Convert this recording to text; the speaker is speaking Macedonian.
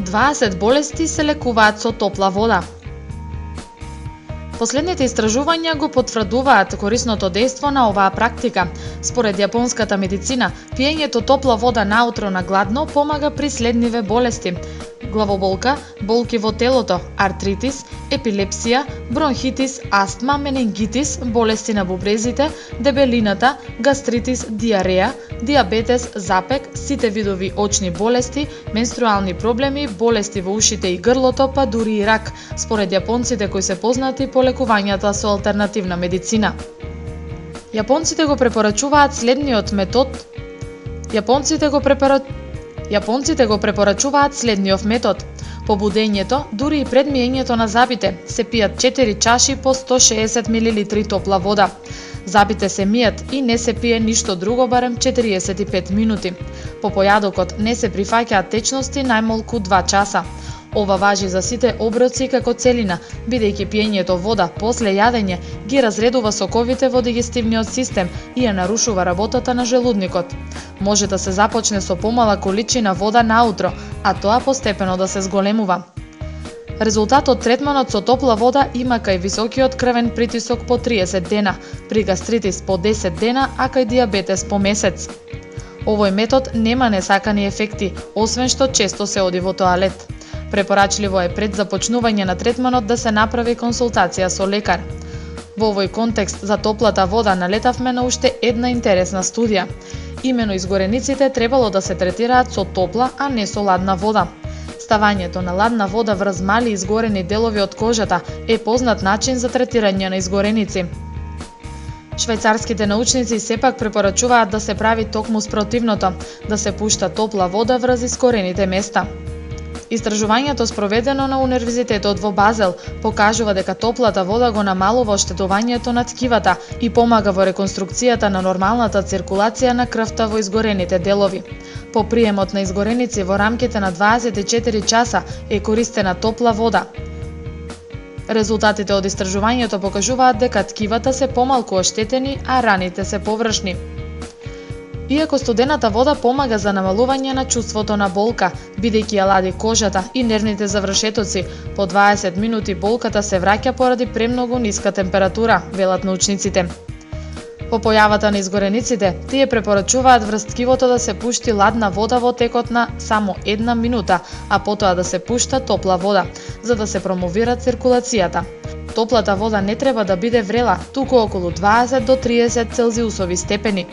20 болести се лекуваат со топла вода. Последните истражувања го потврдуваат корисното дејство на оваа практика. Според јапонската медицина, пиењето топла вода наутро на гладно помага при следниве болести: главоболка, болки во телото, артритис, епилепсија, бронхитис, астма, менингитис, болести на бубрезите, дебелината, гастритис, диареја, диабетес, запек, сите видови очни болести, менструални проблеми, болести во ушите и грлото, па дури и рак, според јапонците кои се познати по лекувањата со алтернативна медицина. Јапонците го препорачуваат следниот метод. Јапонците го препорачуваат следниот метод. По будењето, дури и пред миењето на зъбите, се пијат 4 чаши по 160 мл топла вода. Зъбите се мијат и не се пие ништо друго барем 45 минути. По појадокот не се прифаќаат течности најмалку 2 часа. Ова важи за сите оброци како целина, бидејќи пиењето вода после јадење ги разредува соковите во дигестивниот систем и ја нарушува работата на желудникот. Може да се започне со помала количина вода наутро, а тоа постепено да се зголемува. Резултатот третманот со топла вода има кај високиот крвен притисок по 30 дена, при гастритис по 10 дена, а кај диабетес по месец. Овој метод нема несакани ефекти, освен што често се оди во тоалет. Препорачливо е пред започнување на третманот да се направи консултација со лекар. Во овој контекст за топлата вода налетавме на уште една интересна студија. Имено изгорениците требало да се третираат со топла, а не со ладна вода. Ставањето на ладна вода врз мали изгорени делови од кожата е познат начин за третирање на изгореници. Швајцарските научници сепак препорачуваат да се прави токму спротивното, да се пушта топла вода врз искорените места. Истражувањето спроведено на Универзитетот во Базел покажува дека топлата вода го намалува оштетувањето на ткивата и помага во реконструкцијата на нормалната циркулација на крвта во изгорените делови. По приемот на изгореници во рамките на 24 часа е користена топла вода. Резултатите од истражувањето покажуваат дека ткивата се помалку оштетени, а раните се површни. Иако студената вода помага за намалување на чувството на болка, бидејќи ја лади кожата и нервните завршетоци, по 20 минути болката се враќа поради премногу ниска температура, велат научниците. По појавата на изгорениците, тие препорачуваат врз ткивото да се пушти ладна вода во текот на само 1 минута, а потоа да се пушта топла вода, за да се промовира циркулацијата. Топлата вода не треба да биде врела, туку околу 20 до 30 целзиусови степени.